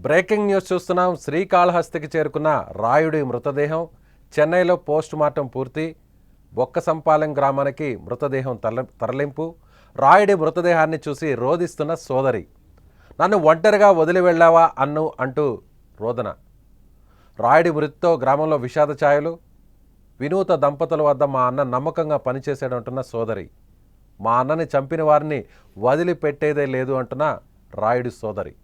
Breaking news చూస్తున్నాం. శ్రీకాళహస్తికి చేరుకున్న రాయుడి మృతదేహం చెన్నైలో పోస్ట్ మార్టం పూర్తి. బొక్కసంపాలెం గ్రామానికి మృతదేహం తరలింపు. రాయుడి మృతదేహాన్ని చూసి రోదిస్తున్న సోదరి. నన్ను ఒంటరిగా వదిలి వెళ్ళావా అంటూ రోదన. రాయుడి మృతితో గ్రామంలో విషాద ఛాయలు. వినూత దంపతుల వద్ద మా అన్న నమ్మకంగా పనిచేశాడంటున్న సోదరి. మా అన్నని చంపిన వారిని వదిలిపెట్టేదే లేదు అంటున్న రాయుడి సోదరి.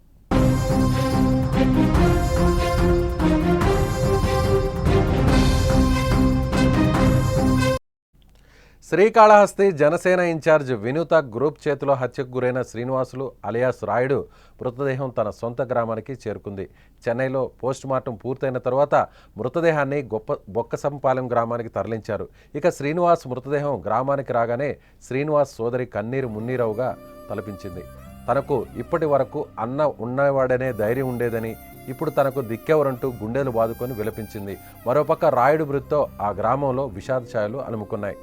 శ్రీకాళహస్తి జనసేన ఇన్ఛార్జ్ వినూత గ్రూప్ చేతిలో హత్యకు గురైన శ్రీనివాసులు అలియాస్ రాయుడు మృతదేహం తన సొంత గ్రామానికి చేరుకుంది. చెన్నైలో పోస్ట్ మార్టం పూర్తయిన తర్వాత మృతదేహాన్ని బొక్కసంపాలెం గ్రామానికి తరలించారు. ఇక శ్రీనివాస్ మృతదేహం గ్రామానికి రాగానే శ్రీనివాస్ సోదరి కన్నీరు మున్నీరవుగా తలపించింది. తనకు ఇప్పటి వరకు అన్న ఉన్నవాడనే ధైర్యం ఉండేదని, ఇప్పుడు తనకు దిక్కెవరంటూ గుండెలు బాదుకొని విలపించింది. మరోపక్క రాయుడు మృతితో ఆ గ్రామంలో విషాద ఛాయలు అలుముకున్నాయి.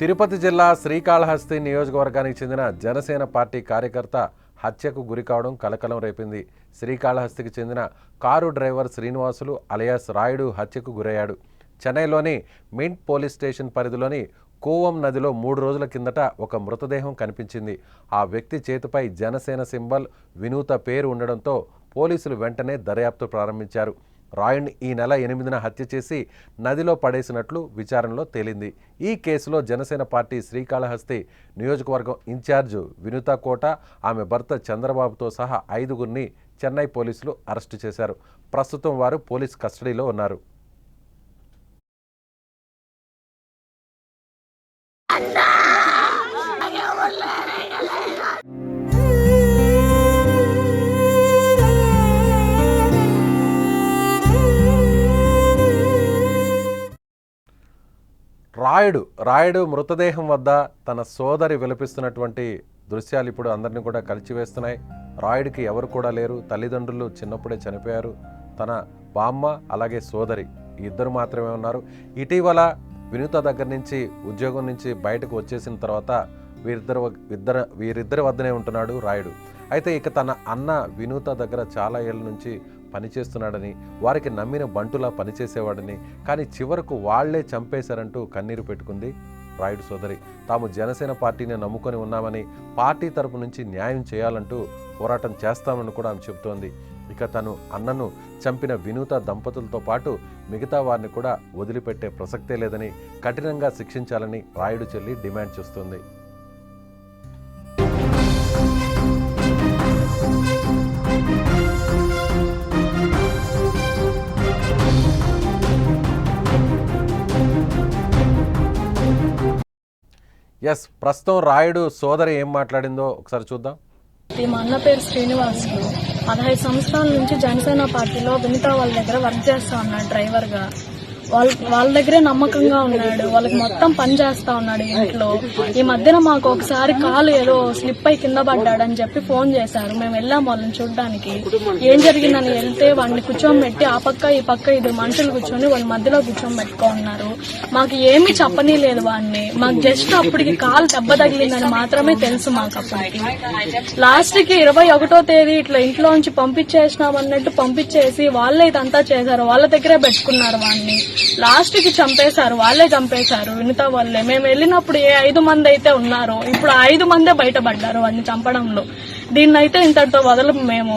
తిరుపతి జిల్లా శ్రీకాళహస్తి నియోజకవర్గానికి చెందిన జనసేన పార్టీ కార్యకర్త హత్యకు గురికావడం కలకలం రేపింది. శ్రీకాళహస్తికి చెందిన car driver Srinivasulu alias Rayudu హత్యకు గురయ్యాడు. చెన్నైలోని మింట్ పోలీస్ స్టేషన్ పరిధిలోని కూవం నదిలో 3 రోజుల కిందట ఒక మృతదేహం కనిపించింది. ఆ వ్యక్తి చేతిపై జనసేన సింబల్, వినూత పేరు ఉండడంతో పోలీసులు వెంటనే దర్యాప్తు ప్రారంభించారు. రాయుడిని ఈ నెల 8న హత్య చేసి నదిలో పడేసినట్లు విచారణలో తేలింది. ఈ కేసులో జనసేన పార్టీ శ్రీకాళహస్తి నియోజకవర్గం ఇన్ఛార్జ్ వినూత కోట, ఆమె భర్త చంద్రబాబుతో సహా 5గురిని చెన్నై పోలీసులు అరెస్టు చేశారు. ప్రస్తుతం వారు పోలీస్ కస్టడీలో ఉన్నారు. రాయుడు మృతదేహం వద్ద తన సోదరి విలపిస్తున్నటువంటి దృశ్యాలు ఇప్పుడు అందరినీ కూడా కలిచివేస్తున్నాయి. రాయుడికి ఎవరు కూడా లేరు. తల్లిదండ్రులు చిన్నప్పుడే చనిపోయారు. తన బామ్మ అలాగే సోదరి ఇద్దరు మాత్రమే ఉన్నారు. ఇటీవల వినూత దగ్గర నుంచి ఉద్యోగం నుంచి బయటకు వచ్చేసిన తర్వాత వీరిద్దరి వద్దనే ఉంటున్నాడు రాయుడు. అయితే ఇక తన అన్న వినూత దగ్గర చాలా ఏళ్ళ నుంచి పనిచేస్తున్నాడని, వారికి నమ్మిన బంటులా పనిచేసేవాడని, కానీ చివరకు వాళ్లే చంపేశారంటూ కన్నీరు పెట్టుకుంది రాయుడు సోదరి. తాము జనసేన పార్టీని నమ్ముకొని ఉన్నామని, పార్టీ తరపు నుంచి న్యాయం చేయాలంటూ పోరాటం చేస్తామని కూడా ఆమె చెబుతోంది. ఇక తను అన్నను చంపిన వినూత దంపతులతో పాటు మిగతా వారిని కూడా వదిలిపెట్టే ప్రసక్తే లేదని, కఠినంగా శిక్షించాలని రాయుడు చెల్లి డిమాండ్ చేస్తోంది. ప్రస్తుతం రాయుడు సోదరి ఏం మాట్లాడిందో ఒకసారి చూద్దాం. మా అన్న పేరు శ్రీనివాసులు. 15 సంవత్సరాల నుంచి జనసేన పార్టీలో వినూత వాళ్ళ దగ్గర వర్క్ చేస్తా ఉన్నాడు డ్రైవర్గా. వాళ్ళ దగ్గరే నమ్మకంగా ఉన్నాడు. వాళ్ళకి మొత్తం పని చేస్తా ఉన్నాడు ఇంట్లో. ఈ మధ్యన మాకు ఒకసారి కాలు ఏదో స్లిప్ అయి కింద పడ్డాడని చెప్పి ఫోన్ చేశారు. మేము వెళ్ళాము వాళ్ళని చూడడానికి. ఏం జరిగిందని వెళ్తే వాడిని కూర్చోబెట్టి ఆ పక్క ఈ పక్క 2 మనుషులు కూర్చొని వాళ్ళ మధ్యలో కూర్చోబెట్టుకున్నారు. మాకు ఏమీ చెప్పనీ లేదు వాడిని. మాకు జస్ట్ అప్పటికి కాలు దెబ్బ తగిలిందని మాత్రమే తెలుసు మాకు. అప్పటికి లాస్ట్ కి 21వ తేదీ ఇట్లా ఇంట్లో నుంచి పంపించేసినామన్నట్టు పంపించేసి వాళ్ళే ఇదంతా చేశారు. వాళ్ళ దగ్గరే పెట్టుకున్నారు వాడిని. లాస్ట్ కి చంపేశారు. వాళ్ళే చంపేశారు వినూత వాళ్ళే. మేము వెళ్ళినప్పుడు 5 మంది అయితే ఉన్నారు. ఇప్పుడు 5 మందే బయటపడ్డారు వాడిని చంపడంలో. దీన్నైతే ఇంతటితో వదలం. మేము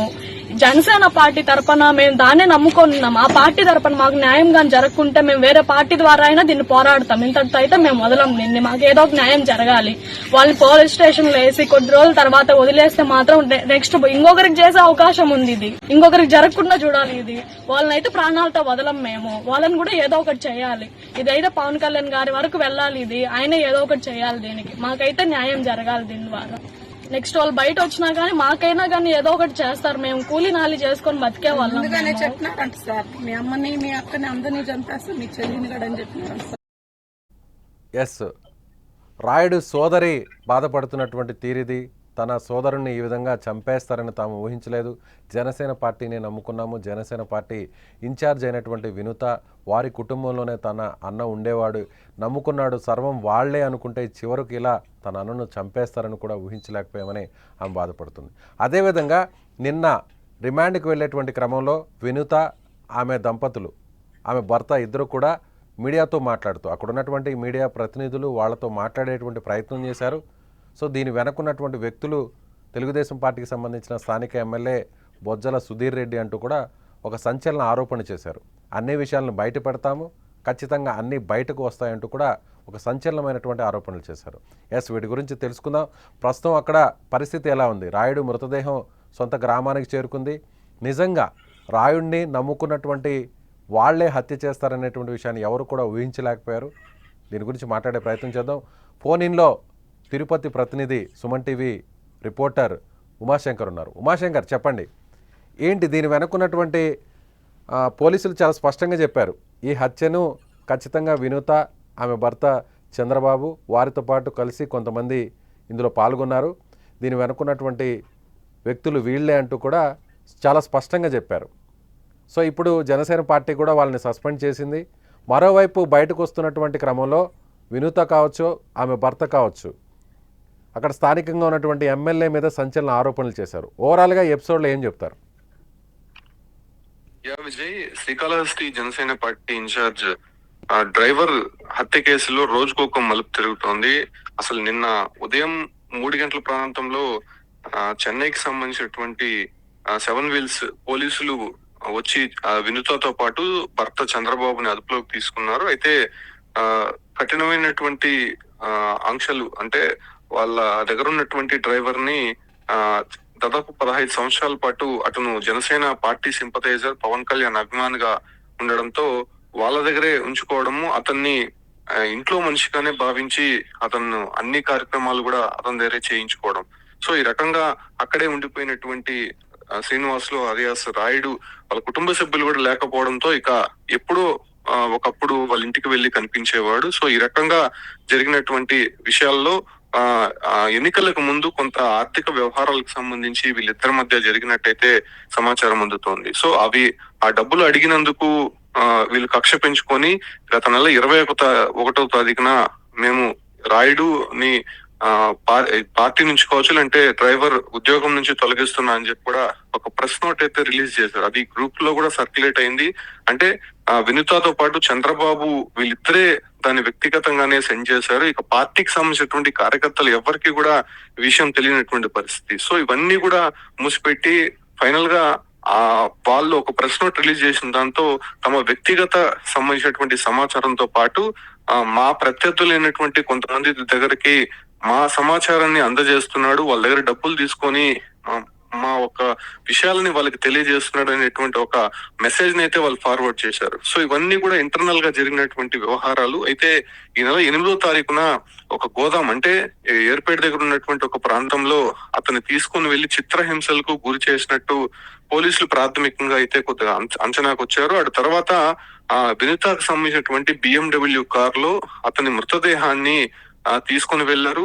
జనసేన పార్టీ తరఫున మేము దాన్నే నమ్ముకున్నాం. ఆ పార్టీ తరఫున మాకు న్యాయంగా జరగకుంటే మేము వేరే పార్టీ ద్వారా అయినా దీన్ని పోరాడతాం. ఇంతటితో అయితే మేము వదలం దీన్ని. మాకు ఏదో ఒక న్యాయం జరగాలి. వాళ్ళని పోలీస్ స్టేషన్ లో వేసి కొద్ది రోజుల తర్వాత వదిలేస్తే మాత్రం నెక్స్ట్ ఇంకొకరికి చేసే అవకాశం ఉంది. ఇది ఇంకొకరికి జరగకుండా చూడాలి. ఇది వాళ్ళనైతే ప్రాణాలతో వదలం మేము. వాళ్ళని కూడా ఏదో ఒకటి చేయాలి. ఇదైతే పవన్ కళ్యాణ్ గారి వరకు వెళ్ళాలి. ఇది ఆయన ఏదో ఒకటి చేయాలి. దీనికి మాకైతే న్యాయం జరగాలి దీని ద్వారా. నెక్స్ట్ వాళ్ళు బయట వచ్చినా గానీ మాకైనా గానీ ఏదో ఒకటి చేస్తారు. మేము కూలీ నాలి చేసుకుని బతికే వాళ్ళం. చెప్తున్నారంట సార్, మీ అమ్మని మీ అక్కని అందరినీ చంపేస్తారు, మీ చెల్లిని కూడా అని చెప్పినారు. రాయుడు సోదరి బాధపడుతున్నటువంటి తీరిది. తన సోదరుణ్ణి ఈ విధంగా చంపేస్తారని తాము ఊహించలేదు. జనసేన పార్టీని నమ్ముకున్నాము. జనసేన పార్టీ ఇన్ఛార్జ్ అయినటువంటి వినుత, వారి కుటుంబంలోనే తన అన్న ఉండేవాడు, నమ్ముకున్నాడు. సర్వం వాళ్లే అనుకుంటే చివరికి ఇలా తన అన్నను చంపేస్తారని కూడా ఊహించలేకపోయామని ఆమె బాధపడుతుంది. అదేవిధంగా నిన్న రిమాండ్కి వెళ్ళేటువంటి క్రమంలో వినుత, ఆమె దంపతులు, ఆమె భర్త ఇద్దరు కూడా మీడియాతో మాట్లాడుతూ అక్కడ ఉన్నటువంటి మీడియా ప్రతినిధులు వాళ్ళతో మాట్లాడేటువంటి ప్రయత్నం చేశారు. సో దీని వెనకున్నటువంటి వ్యక్తులు తెలుగుదేశం పార్టీకి సంబంధించిన స్థానిక ఎమ్మెల్యే బొజ్జల సుధీర్ రెడ్డి అంటూ కూడా ఒక సంచలన ఆరోపణ చేశారు. అన్ని విషయాలను బయట పెడతాము, ఖచ్చితంగా అన్నీ బయటకు వస్తాయంటూ కూడా ఒక సంచలనమైనటువంటి ఆరోపణలు చేశారు. వీటి గురించి తెలుసుకుందాం. ప్రస్తుతం అక్కడ పరిస్థితి ఎలా ఉంది? రాయుడు మృతదేహం సొంత గ్రామానికి చేరుకుంది. నిజంగా రాయుడిని నమ్ముకున్నటువంటి వాళ్లే హత్య చేస్తారనేటువంటి విషయాన్ని ఎవరు కూడా ఊహించలేకపోయారు. దీని గురించి మాట్లాడే ప్రయత్నం చేద్దాం. ఫోన్ ఇన్లో తిరుపతి ప్రతినిధి సుమన్ టీవీ రిపోర్టర్ ఉమాశంకర్ ఉన్నారు. ఉమాశంకర్, చెప్పండి, ఏంటి దీని వెనుకున్నటువంటి పోలీసులు చాలా స్పష్టంగా చెప్పారు, ఈ హత్యను ఖచ్చితంగా వినుత, ఆమె భర్త చంద్రబాబు, వారితో పాటు కలిసి కొంతమంది ఇందులో పాల్గొన్నారు, దీని వెనుకున్నటువంటి వ్యక్తులు వీళ్లే అంటూ కూడా చాలా స్పష్టంగా చెప్పారు. సో ఇప్పుడు జనసేన పార్టీ కూడా వాళ్ళని సస్పెండ్ చేసింది. మరోవైపు బయటకు వస్తున్నటువంటి క్రమంలో వినుత కావచ్చు, ఆమె భర్త కావచ్చు, అక్కడ స్థానికంగా ఉన్నటువంటి ఎమ్మెల్యే మీద సంచలన ఆరోపణలు చేశారు. ఓవరాల్గా ఈ ఎపిసోడ్లో ఏం చెప్తారు? Vijay, Srikalahasti Janasena party in charge driver హత్య కేసులో రోజుకొక మలుపు తిరుగుతోంది. అసలు నిన్న ఉదయం 3 గంటల ప్రాంతంలో చెన్నైకి సంబంధించినటువంటి 7 వీల్స్ పోలీసులు వచ్చి వినుతతో పాటు భర్త చంద్రబాబుని అదుపులోకి తీసుకున్నారు. అయితే కఠినమైనటువంటి ఆంక్షలు, అంటే వాళ్ళ దగ్గర ఉన్నటువంటి డ్రైవర్ ని దాదాపు 15 సంవత్సరాల పాటు అతను జనసేన పార్టీ సింపథైజర్, పవన్ కళ్యాణ్ అభిమానిగా ఉండడంతో వాళ్ళ దగ్గరే ఉంచుకోవడము, అతన్ని ఇంట్లో మనిషిగానే భావించి అతను అన్ని కార్యక్రమాలు కూడా అతని దగ్గరే చేయించుకోవడం. సో ఈ రకంగా అక్కడే ఉండిపోయినటువంటి శ్రీనివాసులు అలియాస్ రాయుడు వాళ్ళ కుటుంబ సభ్యులు కూడా లేకపోవడంతో ఇక ఎప్పుడో ఒకప్పుడు వాళ్ళ ఇంటికి వెళ్లి కనిపించేవాడు. సో ఈ రకంగా జరిగినటువంటి విషయాల్లో ఎన్నికలకు ముందు కొంత ఆర్థిక వ్యవహారాలకు సంబంధించి వీళ్ళిద్దరి మధ్య జరిగినట్టయితే సమాచారం అందుతోంది. సో ఆ డబ్బులు అడిగినందుకు వీళ్ళు కక్ష పెంచుకొని గత నెల 21వ తారీఖున మేము రాయుడుని పార్టీ నుంచి కావచ్చు, అంటే డ్రైవర్ ఉద్యోగం నుంచి తొలగిస్తున్నా అని చెప్పి కూడా ఒక ప్రెస్ నోట్ అయితే రిలీజ్ చేశారు. అది గ్రూప్ లో కూడా సర్క్యులేట్ అయింది. అంటే వినుతతో పాటు చంద్రబాబు వీళ్ళిద్దరే దాన్ని వ్యక్తిగతంగానే సెండ్ చేశారు. ఇక పార్టీకి సంబంధించినటువంటి కార్యకర్తలు ఎవరికి కూడా విషయం తెలియనటువంటి పరిస్థితి. సో ఇవన్నీ కూడా మూసిపెట్టి ఫైనల్ గా వాళ్ళు ఒక ప్రెస్ నోట్ రిలీజ్ చేసిన దాంతో తమ వ్యక్తిగత సంబంధించినటువంటి సమాచారంతో పాటు మా ప్రత్యర్థులైనటువంటి కొంతమంది దగ్గరికి మా సమాచారాన్ని అందజేస్తున్నాడు, వాళ్ళ దగ్గర డబ్బులు తీసుకొని మా ఒక విషయాలని వాళ్ళకి తెలియజేస్తున్నాడు అనేటువంటి ఒక మెసేజ్ ని అయితే వాళ్ళు ఫార్వర్డ్ చేశారు. సో ఇవన్నీ కూడా ఇంటర్నల్ గా జరిగినటువంటి వ్యవహారాలు. అయితే ఈ నెల 8వ తారీఖున ఒక గోదాం, అంటే ఏర్పేట దగ్గర ఉన్నటువంటి ఒక ప్రాంతంలో అతన్ని తీసుకుని వెళ్లి చిత్రహింసలకు గురి చేసినట్టు పోలీసులు ప్రాథమికంగా అయితే కొద్దిగా అంచనాకు వచ్చారు. ఆ తర్వాత వినుతకు సంబంధించినటువంటి BMW కార్ లో అతని మృతదేహాన్ని తీసుకుని వెళ్లారు.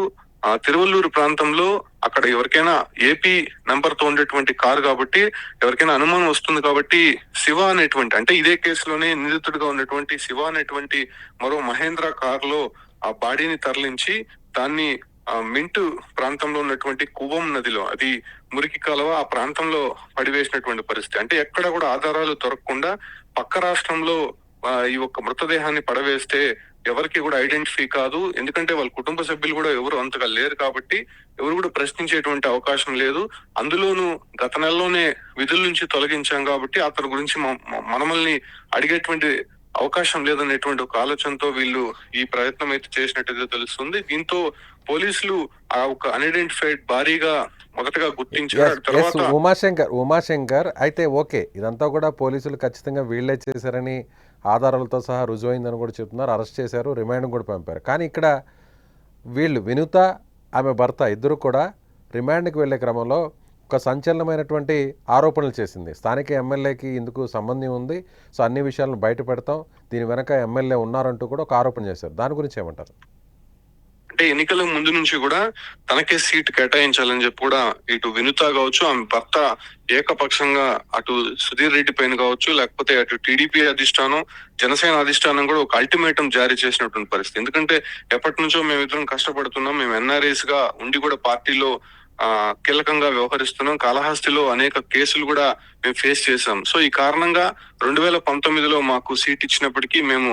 తిరువల్లూరు ప్రాంతంలో అక్కడ ఎవరికైనా AP నెంబర్ తో ఉండేటువంటి కారు కాబట్టి ఎవరికైనా అనుమానం వస్తుంది కాబట్టి శివ అనేటువంటి, అంటే ఇదే కేసులోనే నిందితుడిగా ఉన్నటువంటి శివ అనేటువంటి మరో మహేంద్ర కార్ లో ఆ బాడీని తరలించి దాన్ని మింటు ప్రాంతంలో ఉన్నటువంటి కువం నదిలో, అది మురికి కాలువ, ఆ ప్రాంతంలో పడివేసినటువంటి పరిస్థితి. అంటే ఎక్కడ కూడా ఆధారాలు దొరకకుండా పక్క రాష్ట్రంలో ఈ ఒక్క మృతదేహాన్ని పడవేస్తే ఎవరికి కూడా ఐడెంటిఫై కాదు. ఎందుకంటే వాళ్ళ కుటుంబ సభ్యులు కూడా ఎవరు అంతగా లేరు కాబట్టి ఎవరు కూడా ప్రశ్నించేటువంటి అవకాశం లేదు. అందులోనూ గత నెలలోనే విధుల నుంచి తొలగించాం కాబట్టి అతని గురించి మనమల్ని అడిగేటువంటి అవకాశం లేదనేటువంటి ఒక ఆలోచనతో వీళ్ళు ఈ ప్రయత్నం అయితే చేసినట్టుగా తెలుస్తుంది. దీంతో పోలీసులు ఆ ఒక అన్ఐడెంటిఫైడ్ భారీగా మొదటగా గుర్తించారు. తర్వాత ఉమాశంకర్ అయితే ఓకే, ఇదంతా కూడా పోలీసులు ఖచ్చితంగా వీళ్లే చేశారని ఆధారాలతో సహా రుజువైందని కూడా చెప్తున్నారు. అరెస్ట్ చేశారు, రిమాండ్ కూడా పంపారు. కానీ ఇక్కడ వీళ్ళు వినుత, ఆమె భర్త ఇద్దరు కూడా రిమాండ్కి వెళ్లే క్రమంలో ఒక సంచలనమైనటువంటి ఆరోపణలు చేసింది. స్థానిక ఎమ్మెల్యేకి ఇందుకు సంబంధం ఉంది, సో అన్ని విషయాలను బయట పెడతాం, దీని వెనక ఎమ్మెల్యే ఉన్నారంటూ కూడా ఒక ఆరోపణ చేశారు. దాని గురించి ఏమంటారు? అంటే ఎన్నికల ముందు నుంచి కూడా తనకే సీట్ కేటాయించాలని చెప్పి కూడా ఇటు వినుత కావచ్చు, ఆమె భర్త ఏకపక్షంగా అటు సుధీర్ రెడ్డి పైన కావచ్చు, లేకపోతే అటు టీడీపీ అధిష్టానం, జనసేన అధిష్టానం కూడా ఒక అల్టిమేటం జారీ చేసినటువంటి పరిస్థితి. ఎందుకంటే ఎప్పటి నుంచో మేమిద్దరం కష్టపడుతున్నాం, మేము ఎన్ఆర్ఐస్ గా ఉండి కూడా పార్టీలో కీలకంగా వ్యవహరిస్తున్నాం, కాళహస్తిలో అనేక కేసులు కూడా మేము ఫేస్ చేశాం. సో ఈ కారణంగా 2019లో మాకు సీట్ ఇచ్చినప్పటికీ మేము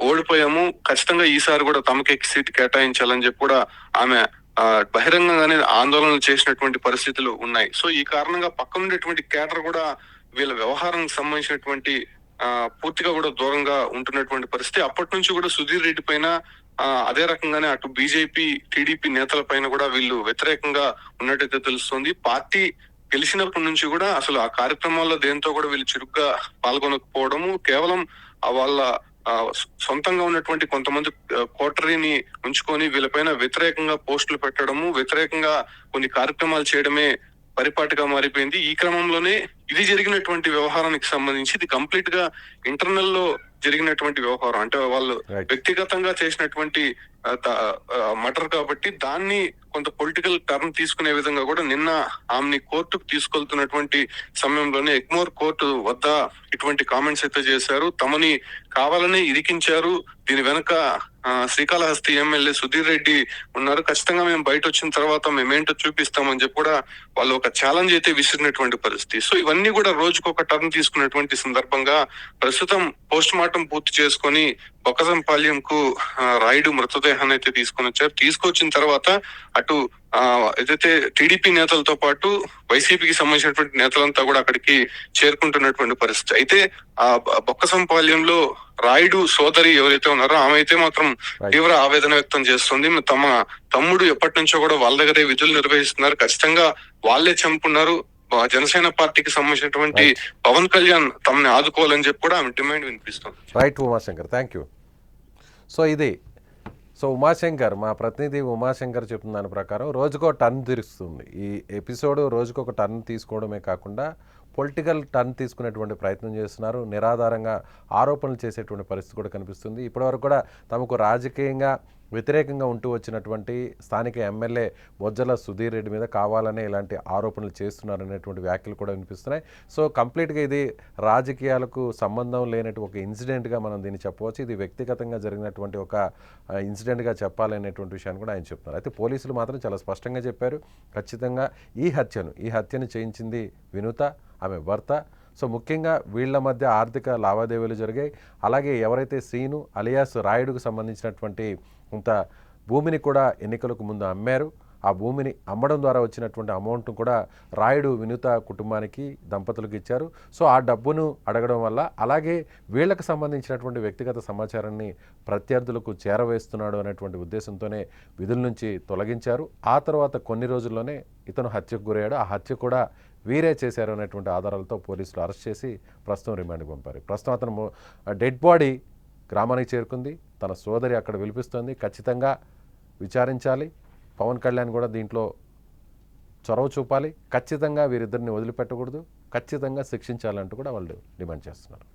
ఓడిపోయాము, ఖచ్చితంగా ఈసారి కూడా తమకే సీట్ కేటాయించాలని చెప్పి కూడా ఆమె బహిరంగంగానే ఆందోళనలు చేసినటువంటి పరిస్థితులు ఉన్నాయి. సో ఈ కారణంగా పక్కన ఉండేటువంటి కేడర్ కూడా వీళ్ళ వ్యవహారానికి సంబంధించినటువంటి పూర్తిగా కూడా దూరంగా ఉంటున్నటువంటి పరిస్థితి. అప్పటి నుంచి కూడా సుధీర్ రెడ్డి పైన అదే రకంగానే అటు బీజేపీ టీడీపీ నేతల పైన కూడా వీళ్ళు వ్యతిరేకంగా ఉన్నట్టయితే తెలుస్తోంది. పార్టీ గెలిచినప్పటి నుంచి కూడా అసలు ఆ కార్యక్రమాల్లో దేంతో కూడా వీళ్ళు చురుగ్గా పాల్గొనకపోవడము, కేవలం వాళ్ళ సొంతంగా ఉన్నటువంటి కొంతమంది కోటరీని ఉంచుకొని వీళ్ళపైన వ్యతిరేకంగా పోస్టులు పెట్టడము, వ్యతిరేకంగా కొన్ని కార్యక్రమాలు చేయడమే పరిపాటిగా మారిపోయింది. ఈ క్రమంలోనే ఇది జరిగినటువంటి వ్యవహారానికి సంబంధించి ఇది కంప్లీట్ గా ఇంటర్నల్ లో జరిగినటువంటి వ్యవహారం, అంటే వాళ్ళు వ్యక్తిగతంగా చేసినటువంటి మర్డర్ కాబట్టి దాన్ని కొంత పొలిటికల్ టర్న్ తీసుకునే విధంగా కూడా నిన్న ఆమెని కోర్టుకు తీసుకెళ్తున్నటువంటి సమయంలోనే ఎగ్మోర్ కోర్టు వద్ద ఇటువంటి కామెంట్స్ అయితే చేశారు. తమని కావాలని ఇరికించారు, దీని వెనక శ్రీకాళహస్తి ఎమ్మెల్యే సుధీర్ రెడ్డి ఉన్నారు, ఖచ్చితంగా మేము బయట వచ్చిన తర్వాత మేమేంటో చూపిస్తామని చెప్పి కూడా వాళ్ళు ఒక ఛాలెంజ్ అయితే విసిరినటువంటి పరిస్థితి. సో ఇవన్నీ కూడా రోజుకొక టర్న్ తీసుకున్నటువంటి సందర్భంగా ప్రస్తుతం పోస్ట్ మార్టం పూర్తి చేసుకొని బొక్కసంపాల్యంకు రాయుడు మృతదేహాన్ని అయితే తీసుకొని వచ్చారు. తీసుకొచ్చిన తర్వాత అటు ఏదైతే టీడీపీ నేతలతో పాటు వైసీపీకి సంబంధించినటువంటి నేతలంతా కూడా అక్కడికి చేరుకుంటున్నటువంటి పరిస్థితి. అయితే ఆ బొక్కసంపాల్యంలో రాయుడు సోదరి ఎవరైతే ఉన్నారో ఆమె అయితే మాత్రం తీవ్ర ఆవేదన వ్యక్తం చేస్తుంది. తమ తమ్ముడు ఎప్పటి నుంచో కూడా వాళ్ళ దగ్గరే విధులు నిర్వహిస్తున్నారు, ఖచ్చితంగా వాళ్ళే చంపున్నారు, జనసేన పార్టీకి సంబంధించినటువంటి పవన్ కళ్యాణ్ తమని ఆదుకోవాలని చెప్పి కూడా ఆమె డిమాండ్ వినిపిస్తుంది. Right Umashankar, thank you. So Umashankar, మా ప్రతినిధి ఉమాశంకర్ చెప్తున్న దాని ప్రకారం రోజుకో టర్న్ తిరుగుతుంది. ఈ ఎపిసోడ్ రోజుకొక టర్న్ తీసుకోవడమే కాకుండా పొలిటికల్ టర్న్ తీసుకునేటువంటి ప్రయత్నం చేస్తున్నారు, నిరాధారంగా ఆరోపణలు చేసేటువంటి పరిస్థితి కూడా కనిపిస్తుంది. ఇప్పటివరకు కూడా తమకు రాజకీయంగా వ్యతిరేకంగా ఉంటూ వచ్చినటువంటి స్థానిక ఎమ్మెల్యే బొజ్జల సుధీర్ రెడ్డి మీద కావాలనే ఇలాంటి ఆరోపణలు చేస్తున్నారనేటువంటి వ్యాఖ్యలు కూడా వినిపిస్తున్నాయి. సో కంప్లీట్గా ఇది రాజకీయాలకు సంబంధం లేనటువంటి ఒక ఇన్సిడెంట్గా మనం దీన్ని చెప్పవచ్చు. ఇది వ్యక్తిగతంగా జరిగినటువంటి ఒక ఇన్సిడెంట్గా చెప్పాలనేటువంటి విషయాన్ని కూడా ఆయన చెప్తున్నారు. అయితే పోలీసులు మాత్రం చాలా స్పష్టంగా చెప్పారు, ఖచ్చితంగా ఈ హత్యను చేయించింది వినుత, ఆమె భర్త. సో ముఖ్యంగా వీళ్ళ మధ్య ఆర్థిక లావాదేవీలు జరిగాయి. అలాగే ఎవరైతే శ్రీను అలియాస్ రాయుడుకు సంబంధించినటువంటి కొంత భూమిని కూడా ఎన్నికలకు ముందు అమ్మారు, ఆ భూమిని అమ్మడం ద్వారా వచ్చినటువంటి అమౌంట్ను కూడా రాయుడు వినుత కుటుంబానికి దంపతులకు ఇచ్చారు. సో ఆ డబ్బును అడగడం వల్ల అలాగే వీళ్లకు సంబంధించినటువంటి వ్యక్తిగత సమాచారాన్ని ప్రత్యర్థులకు చేరవేస్తున్నాడు అనేటువంటి ఉద్దేశంతోనే విధుల నుంచి తొలగించారు. ఆ తర్వాత కొన్ని రోజుల్లోనే ఇతను హత్యకు గురయ్యాడు. ఆ హత్య కూడా వీరే చేశారు అనేటువంటి ఆధారాలతో పోలీసులు అరెస్ట్ చేసి ప్రస్తుతం రిమాండ్కి పంపారు. ప్రస్తుతం అతను డెడ్ బాడీ గ్రామానికి చేరుకుంది, తన సోదరి అక్కడ విలిపిస్తోంది. ఖచ్చితంగా విచారించాలి, పవన్ కళ్యాణ్ కూడా దీంట్లో చొరవ చూపాలి, ఖచ్చితంగా వీరిద్దరిని వదిలిపెట్టకూడదు, ఖచ్చితంగా శిక్షించాలంటూ కూడా వాళ్ళు డిమాండ్ చేస్తున్నారు.